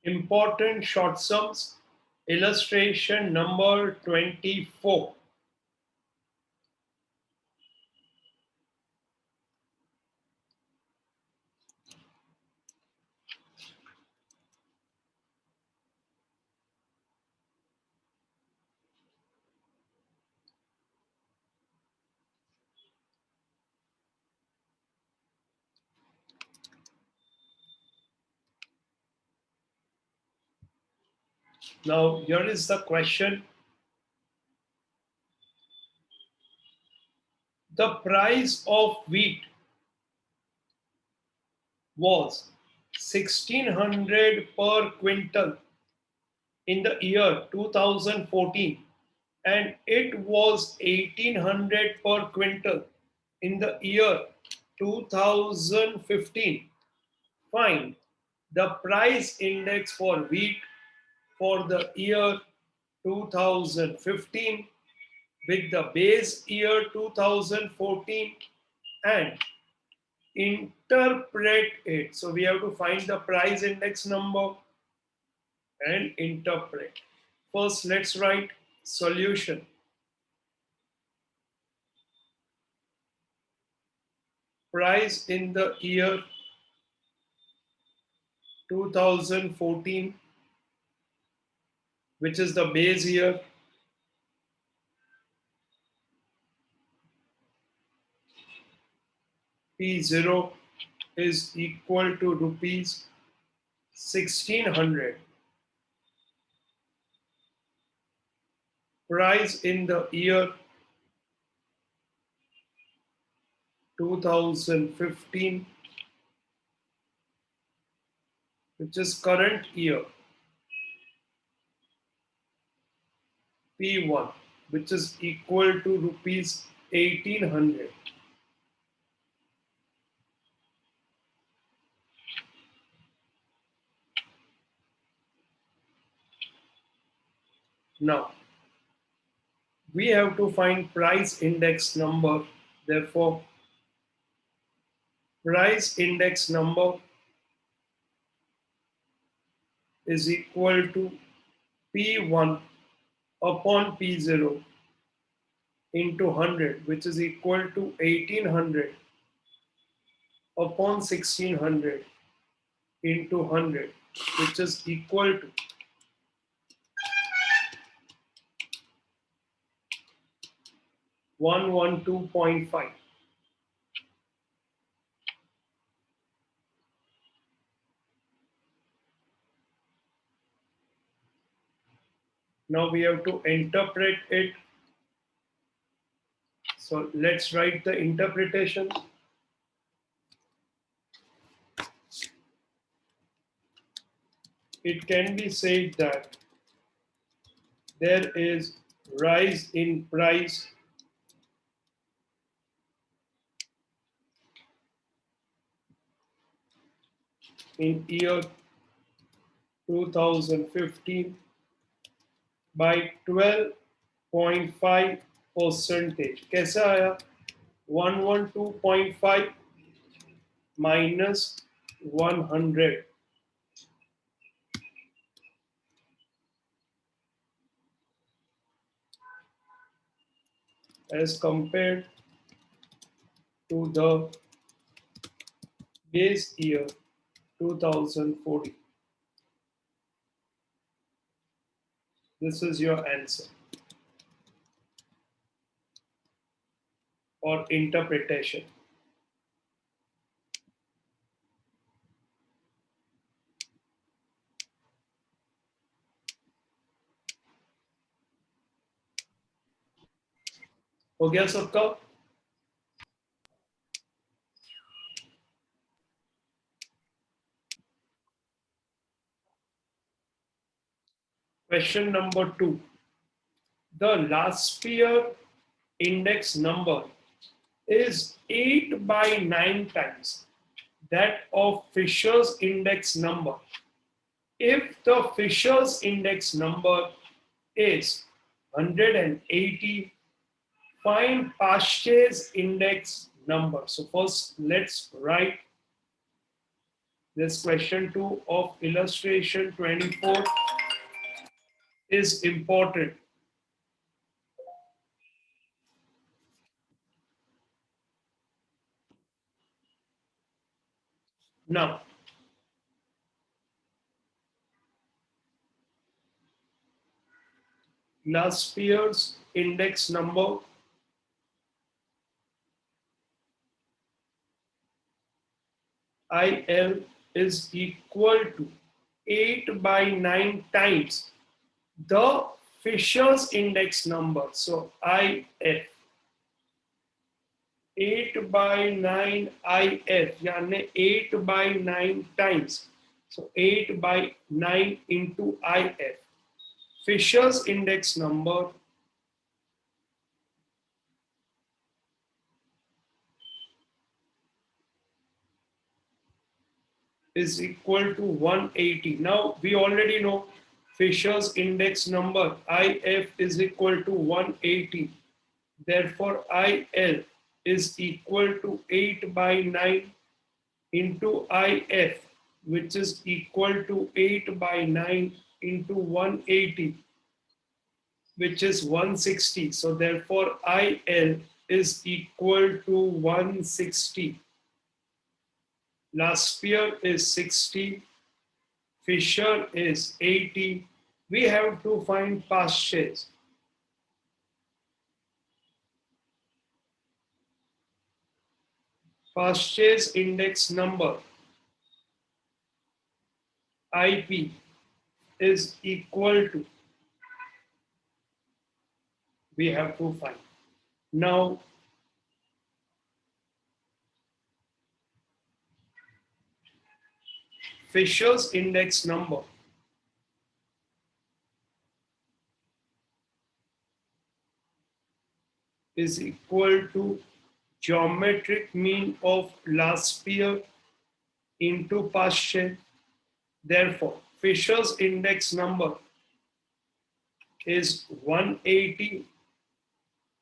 Important short sums. Illustration number 24. Now, here is the question. The price of wheat was 1600 per quintal in the year 2014 and it was 1800 per quintal in the year 2015. Find the price index for wheat for the year 2015 with the base year 2014 and interpret it. So we have to find the price index number and interpret. First, let's write solution. Price in the year 2014, which is the base year, P0 is equal to rupees 1600. Price in the year 2015, which is current year, P1, which is equal to rupees 1800. Now, we have to find price index number. Therefore, price index number is equal to P1 upon P0 into 100, which is equal to 1800 upon 1600 into 100, which is equal to 112.5. Now we have to interpret it. So let's write the interpretation. It can be said that there is rise in price in year 2015 by 12.5 percentage. कैसा आया? 112.5 minus 100 as compared to the base year 2014. This is your answer or interpretation. हो गया सबका? Question number 2. The last year index number is 8 by 9 times that of Fisher's index number. If the Fisher's index number is 180, find Pasche's index number. So first let's write This question 2 of illustration 24 is important. Now, last year's index number IL is equal to 8 by 9 times the Fisher's index number. So IF 8 by 9 IF यानी 8 by 9 times. So 8 by 9 into IF. Fisher's index number is equal to 180. Now we already know Fisher's index number IF is equal to 180. Therefore IL is equal to 8 by 9 into IF, which is equal to 8 by 9 into 180, which is 160. So therefore IL is equal to 160. Last year is 60. Fisher is 80. We have to find past shares. Past shares index number IP is equal to, we have to find. Now, Fisher's index number is equal to geometric mean of last year into past share. Therefore, Fisher's index number is 180.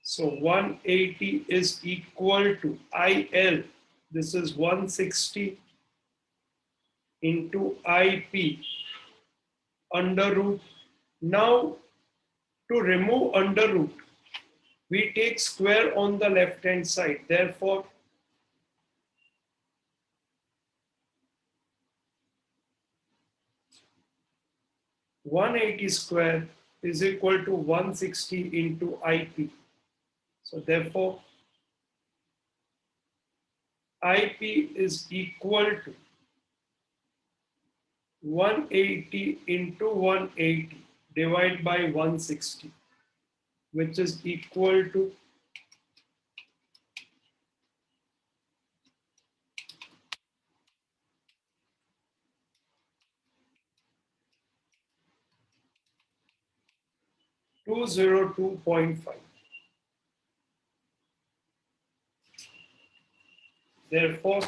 So 180 is equal to IL. This is 160 into IP under root. Now to remove under root, we take square on the left hand side. Therefore, (180) square is equal to 160 into IP. So therefore, IP is equal to 180 into 180 divided by 160, which is equal to 202.5. Therefore,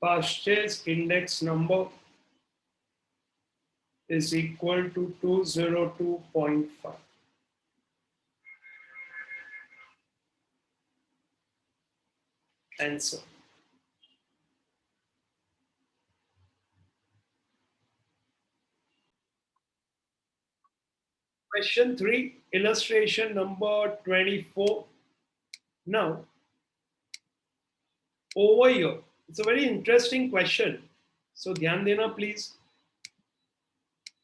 purchase index number is equal to 202.5. Answer. Question 3, illustration number 24. Now, over here, it's a very interesting question. So, dhyan dena please.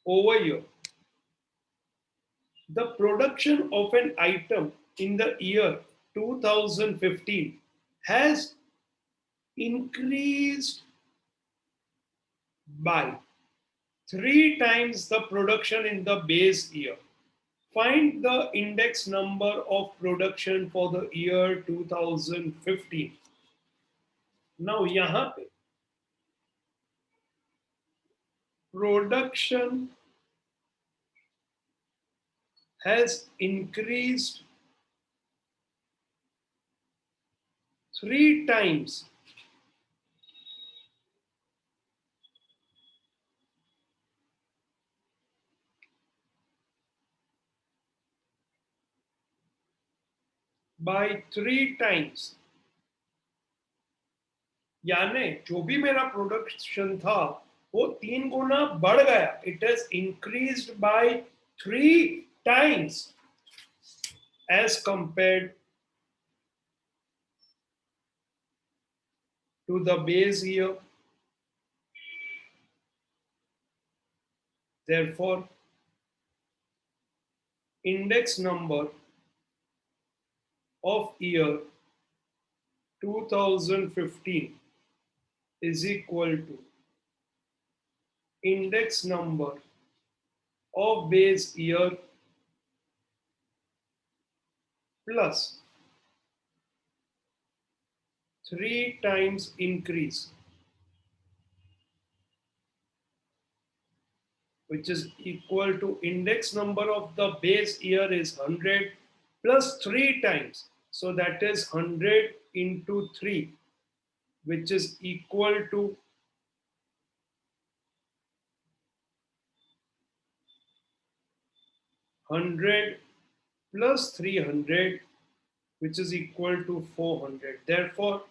Over here, the production of an item in the year 2015 has increased by 3 times the production in the base year. Find the index number of production for the year 2015. Now, यहाँ पे production has increased 3 times by 3 times, यानी जो भी मेरा production था वो 3 गुना बढ़ गया. It has increased by 3 times as compared to the base year. Therefore, index number of year 2015 is equal to index number of base year plus 3 times increase, which is equal to index number of the base year is 100 plus 3 times. So that is 100 into 3, which is equal to 100 plus 300, which is equal to 400. Therefore,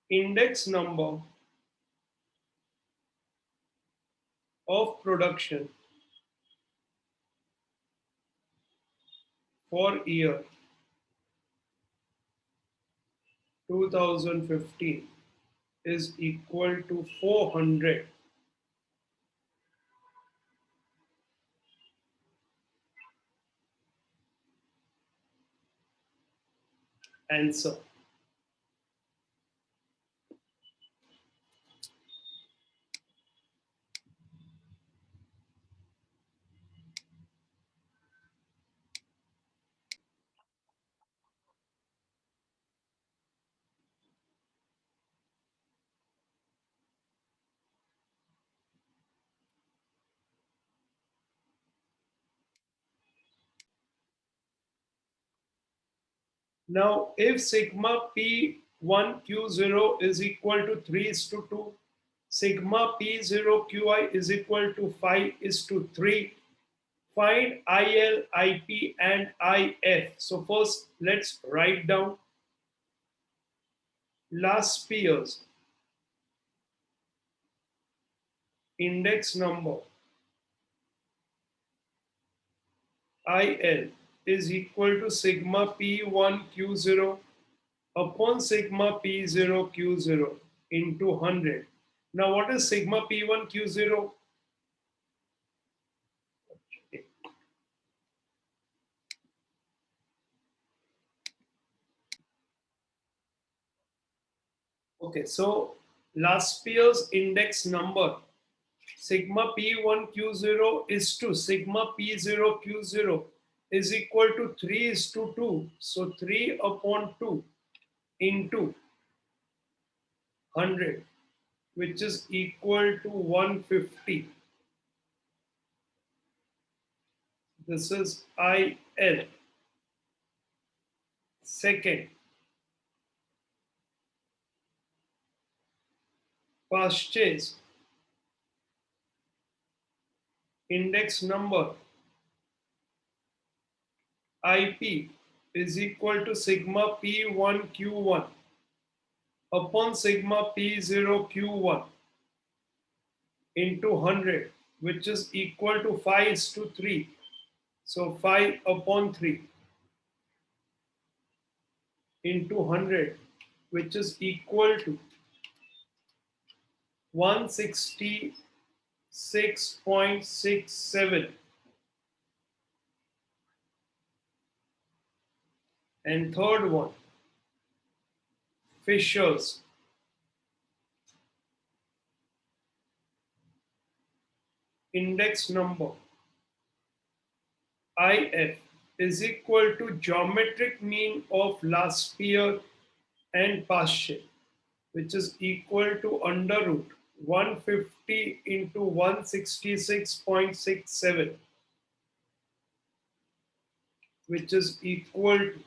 index number of production for year 2015 is equal to 400. Answer. Now, if sigma P1Q0 is equal to 3:2, sigma P0QI is equal to 5:3, find IL, IP, and IF. So first, let's write down last year's index number IL is equal to sigma P1Q0 upon sigma P0Q0 into 100. Now, what is sigma P1Q0? Okay, so last year's index number sigma P1Q0 is to sigma P0Q0 is equal to 3:2. So 3 upon 2 into 100, which is equal to 150. This is IL. Second, purchase index number IP is equal to sigma P1Q1 upon sigma P0Q1 into 100, which is equal to 5:3. So 5 upon 3 into 100, which is equal to 166.67. And third one, Fisher's index number IF is equal to geometric mean of last year and past year, which is equal to under root 150 into 166.67, which is equal to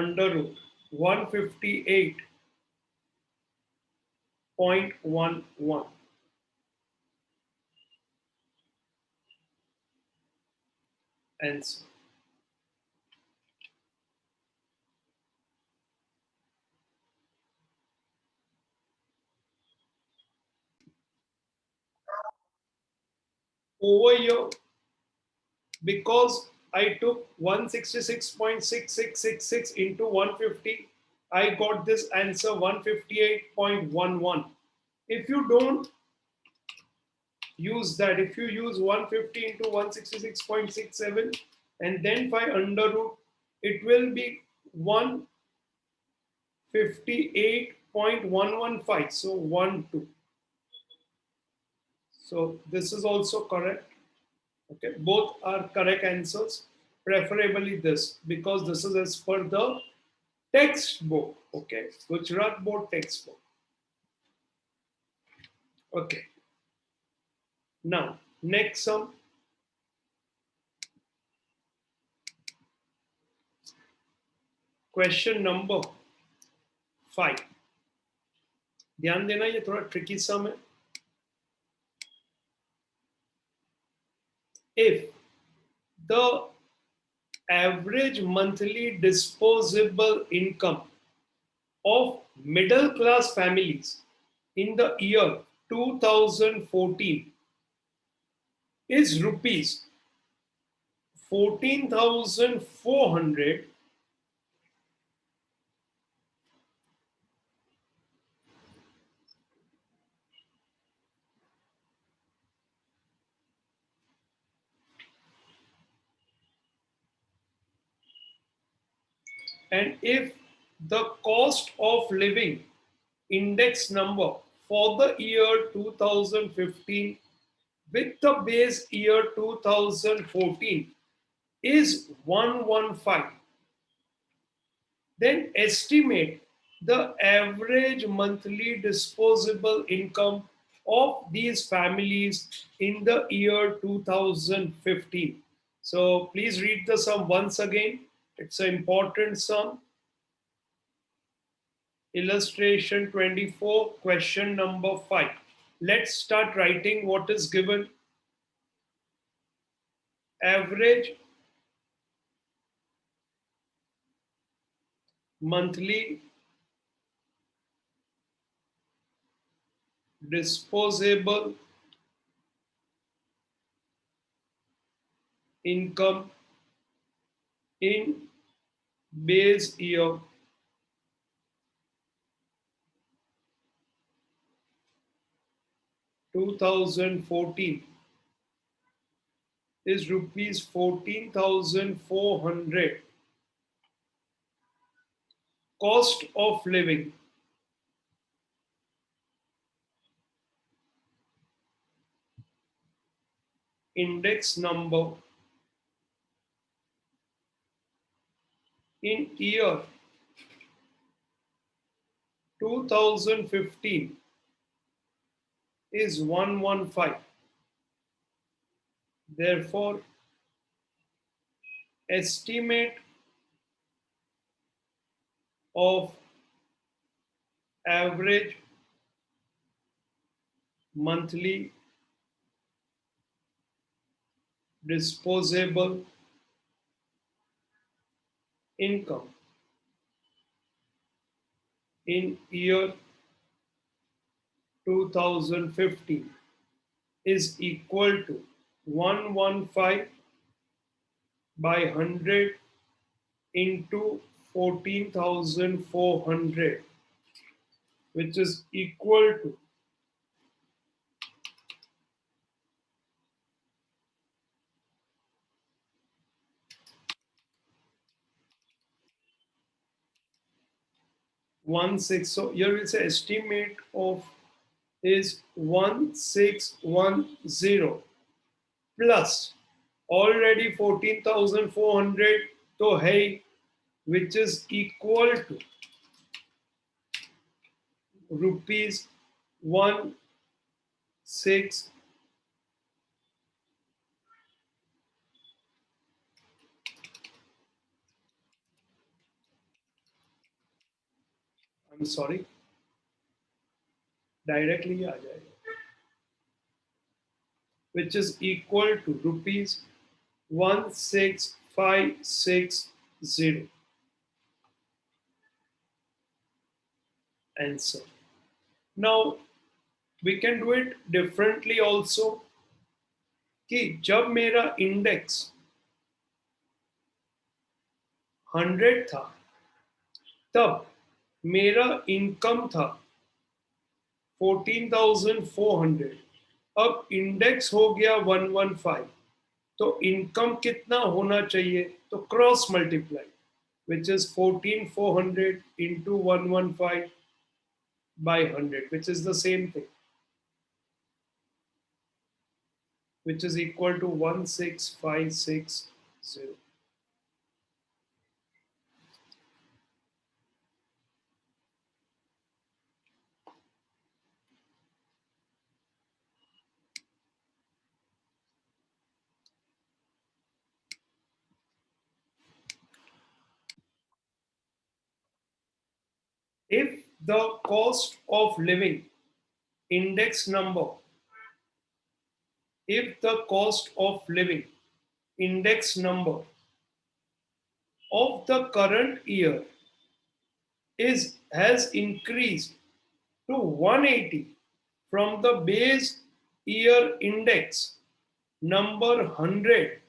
under root 158.11. answer. Over here, because I took 166.6666 into 150, I got this answer 158.11. If you don't use that, if you use 150 into 166.67 and then 5 under root, it will be 158.115. So 1, 2. So this is also correct. Okay, both are correct answers. Preferably this, because this is as per the textbook. Okay, Gujarat board textbook. Okay, now next sum. Question number 5. ध्यान देना, ये थोड़ा tricky सम है. If the average monthly disposable income of middle class families in the year 2014 is rupees 14,400, and if the cost of living index number for the year 2015 with the base year 2014 is 115, then estimate the average monthly disposable income of these families in the year 2015. So please read the sum once again. It's an important sum. Illustration 24, question number 5. Let's start writing what is given. Average monthly disposable income in base year 2014 is rupees 14,400. Cost of living index number in year 2015 is 115. Therefore, estimate of average monthly disposable income in year 2015 is equal to 115 by 100 into 14,400, which is equal to 16. So here it's an estimate of is 1610 plus already 14,400 to hai, which is equal to rupees 16. I'm sorry, directly aa jayega, which is equal to rupees 16560. Answer. Now we can do it differently also कि जब मेरा index 100 था तब मेरा income था 14,400. अब index हो गया 115, तो इनकम कितना होना चाहिए? तो cross multiply, which is 14,400 into 115 by 100, which is the same thing, which is equal to 16560. If the cost of living index number, if the cost of living index number of the current year is has increased to 180 from the base year index number 100,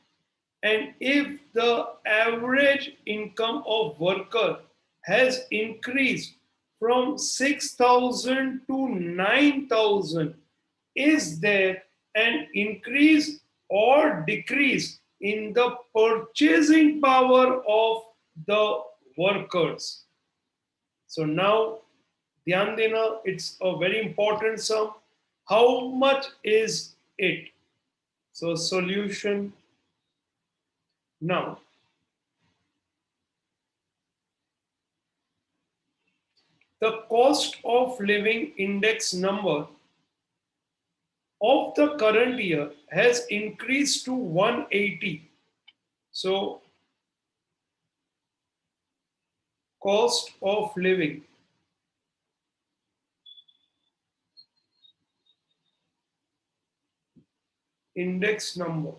and if the average income of worker has increased from 6,000 to 9,000, is there an increase or decrease in the purchasing power of the workers? So now, dhyan dena, it's a very important sum. How much is it? So solution now. The cost of living index number of the current year has increased to 180. So cost of living index number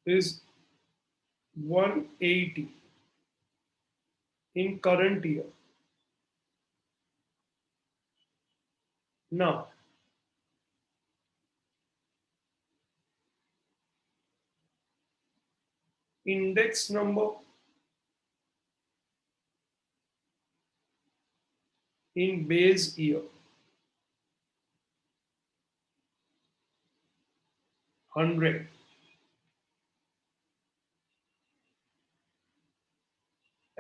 is 180 in current year. Now, index number in base year 100.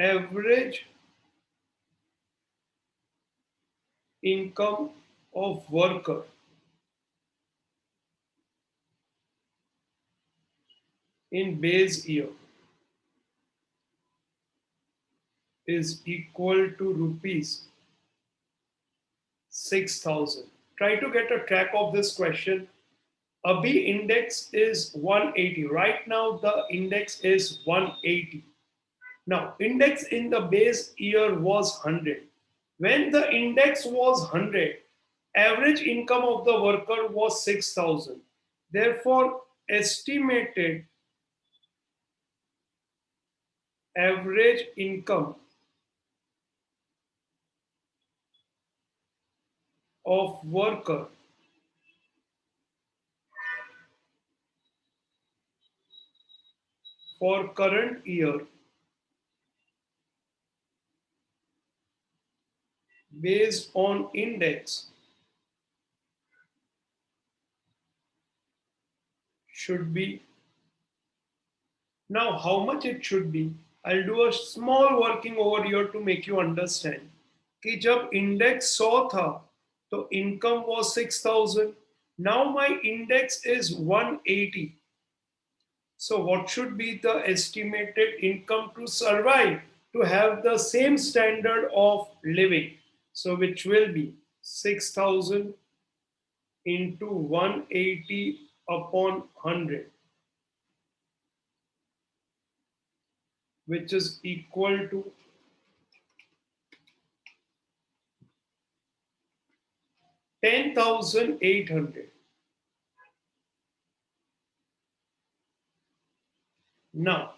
Average income of worker in base year is equal to rupees 6,000. Try to get a track of this question. Abhi index is 180. Right now the index is 180. Now index in the base year was 100. When the index was 100, average income of the worker was 6,000. Therefore, estimated average income of worker for current year based on index should be. Now how much it should be, I'll do a small working over here to make you understand कि जब index 100 था तो income was 6,000. Now my index is 180. So what should be the estimated income to survive, to have the same standard of living? So which will be 6,000 into 180 upon 100, which is equal to 10,800. Now,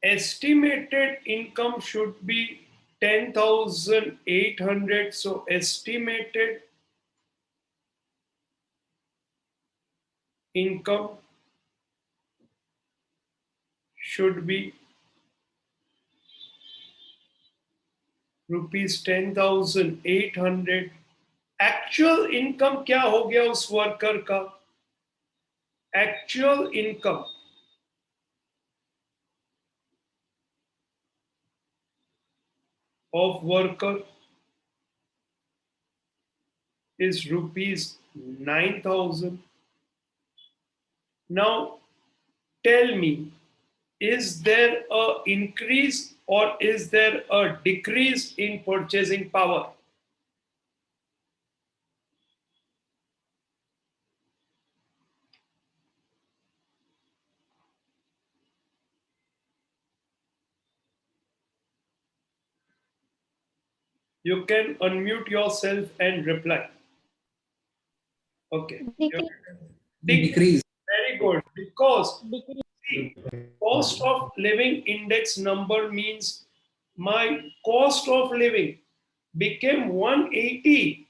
estimated income should be 10,800. So, estimated income should be rupees 10,800. Actual income क्या हो गया उस worker का? Actual income of worker is rupees 9,000. Now tell me, is there a increase or is there a decrease in purchasing power? You can unmute yourself and reply. Okay. Decrease. Decrease. Very good. Because see, cost of living index number means my cost of living became 180.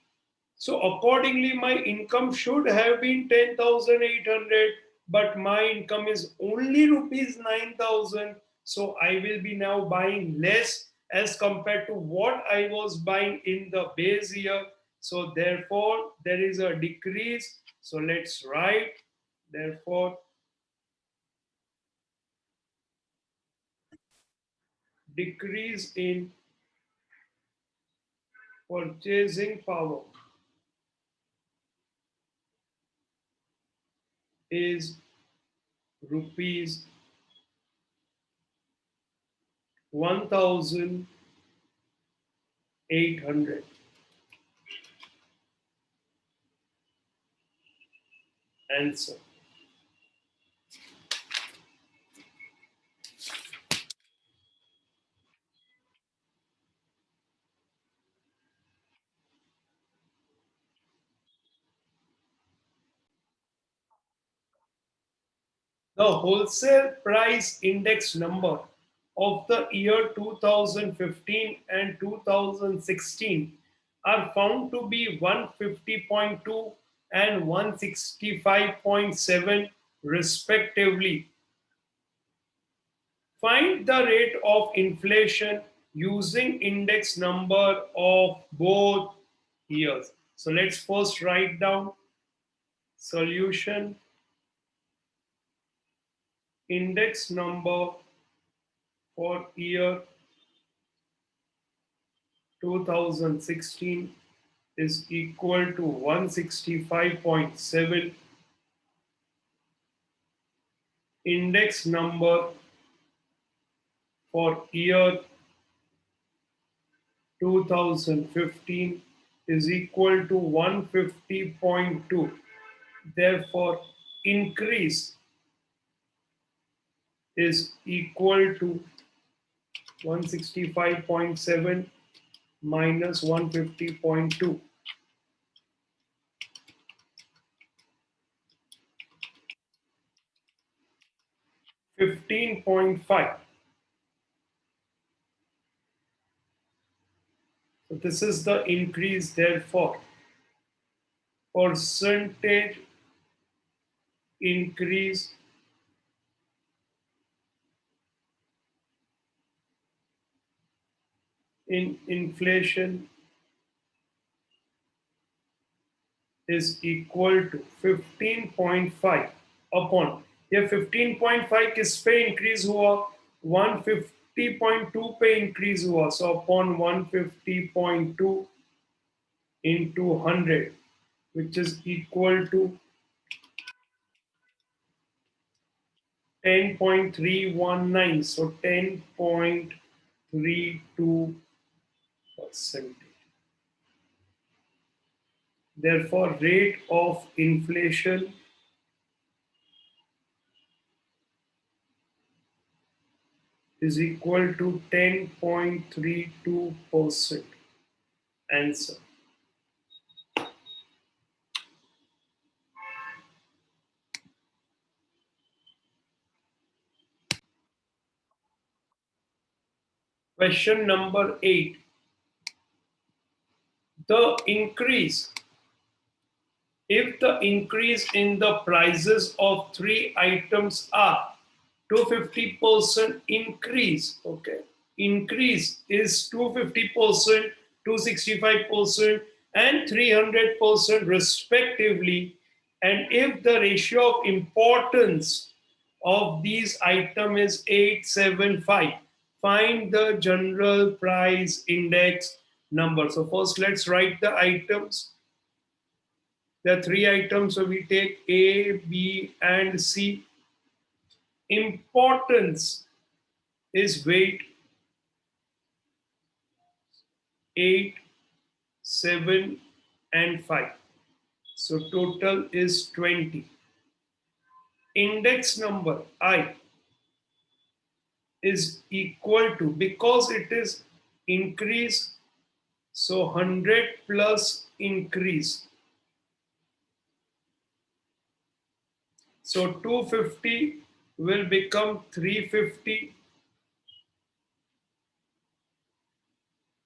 So accordingly, my income should have been 10,800, but my income is only rupees 9,000. So I will be now buying less as compared to what I was buying in the base year. So therefore, there is a decrease. So let's write, therefore, decrease in purchasing power is rupees 1,800. Answer. The wholesale price index number of the year 2015 and 2016 are found to be 150.2 and 165.7 respectively. Find the rate of inflation using index number of both years. So let's first write down solution index number for year 2016 is equal to 165.7. Index number for year 2015 is equal to 150.2. Therefore, increase is equal to 165.7 minus 150.2. 15.5. So this is the increase, therefore percentage increase in inflation is equal to 15.5 upon, ये 15.5 किस पे increase हुआ? 150.2 पे increase हुआ. So upon 150.2 into 100, which is equal to 10.319. So 10.32%. Therefore, rate of inflation is equal to 10.32%. Answer. Question number 8. The increase, if the increase in the prices of three items are 250% increase, okay, increase is 250%, 265%, and 300% respectively, and if the ratio of importance of these item is 875, find the general price index number. So first let's write the items. There are three items, so we take A, B, and C. Importance is weight, 8, 7, and 5. So total is 20. Index number I is equal to, because it is increase, so 100 plus increase. So 250 will become 350,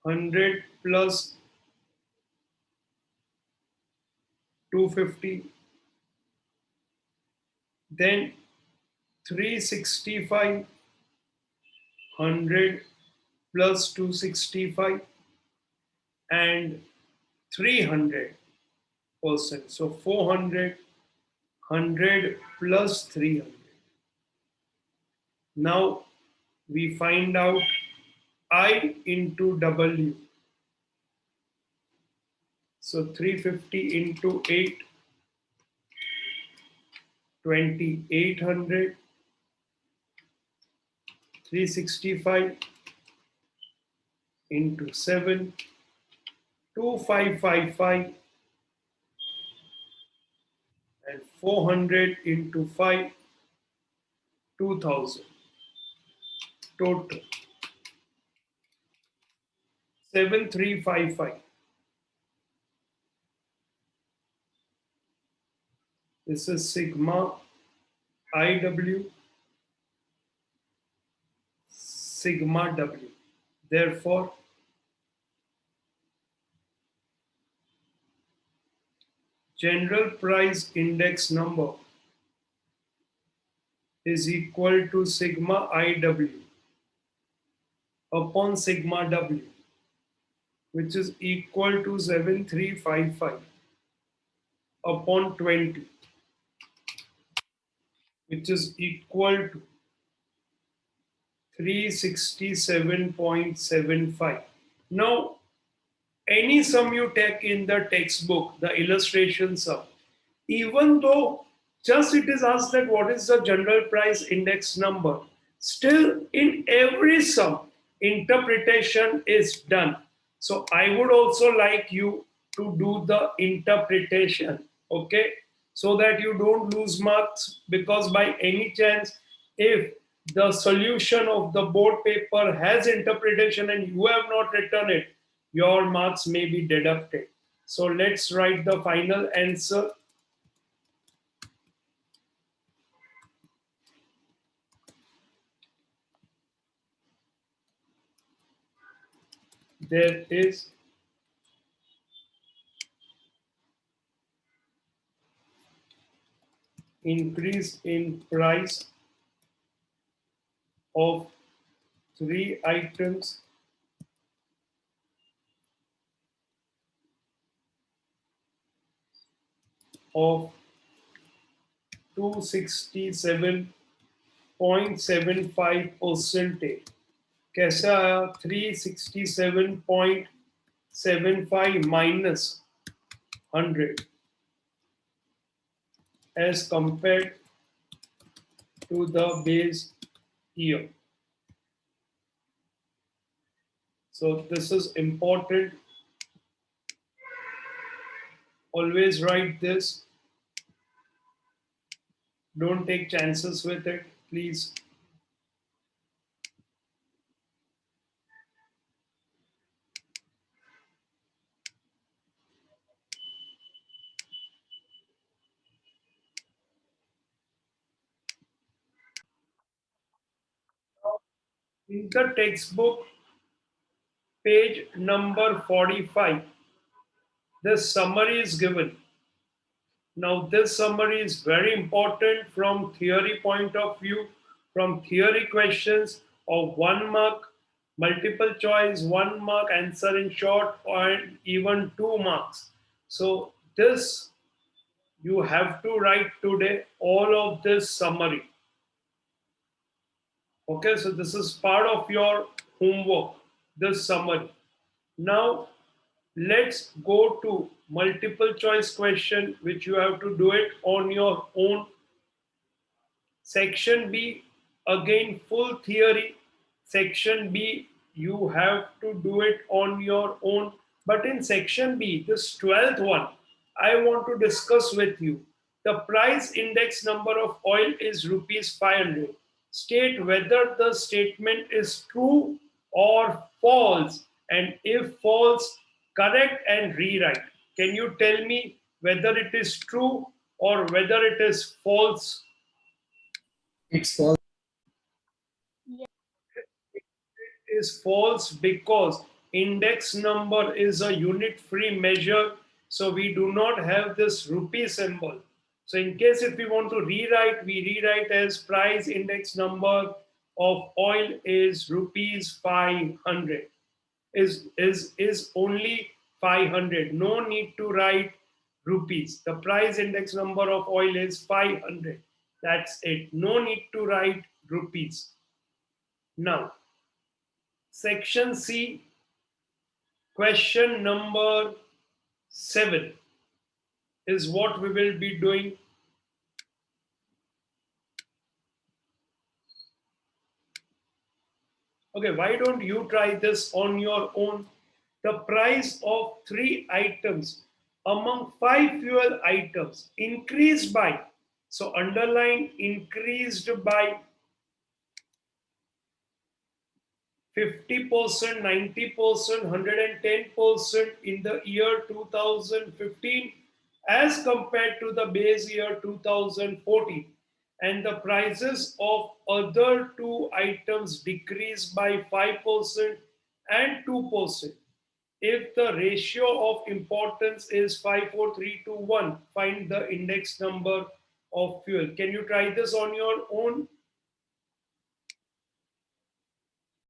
100 plus 250, then 365, 100 plus 265, and 300%. So 400, 100 plus 300. Now we find out I into W. So 350 into 8, 2800, 365 into 7, 2555, and 400 into 5, 2000. Total 7355. This is sigma IW, sigma W. Therefore, general price index number is equal to sigma IW upon sigma W, which is equal to 7355 upon 20, which is equal to 367.75. Now, any sum you take in the textbook, the illustration sum, even though just it is asked that what is the general price index number, still in every sum, interpretation is done. So I would also like you to do the interpretation, okay? So that you don't lose marks, because by any chance, if the solution of the board paper has interpretation and you have not written it, your marks may be deducted. So let's write the final answer. There is increase in price of three items of 267.75%. कैसा आया 367.75 minus 100 as compared to the base year. So this is important. Always write this. Don't take chances with it, please. In the textbook, page number 45. This summary is given. Now, this summary is very important from theory point of view, from theory questions of 1 mark, multiple choice, 1 mark, answer in short, or even 2 marks. So, this you have to write today all of this summary. Okay, so this is part of your homework, this summary. Now, let's go to multiple choice question, which you have to do it on your own. Section B, again full theory. Section B, you have to do it on your own. But in section B, this 12th one, I want to discuss with you. The price index number of oil is rupees 500. State whether the statement is true or false. And if false, correct and rewrite. Can you tell me whether it is true or whether it is false? It's false. Is false because index number is a unit free measure, so we do not have this rupee symbol. So in case if we want to rewrite, we rewrite as price index number of oil is rupees 500, is only 500. No need to write rupees. The price index number of oil is 500. That's it. No need to write rupees. Now, section C, question number 7 is what we will be doing. Okay, why don't you try this on your own? The price of 3 items among 5 fuel items increased by, so underline increased by 50%, 90%, 110% in the year 2015 as compared to the base year 2014. And the prices of other 2 items decreased by 5% and 2%. If the ratio of importance is 543 to 1, find the index number of fuel. Can you try this on your own?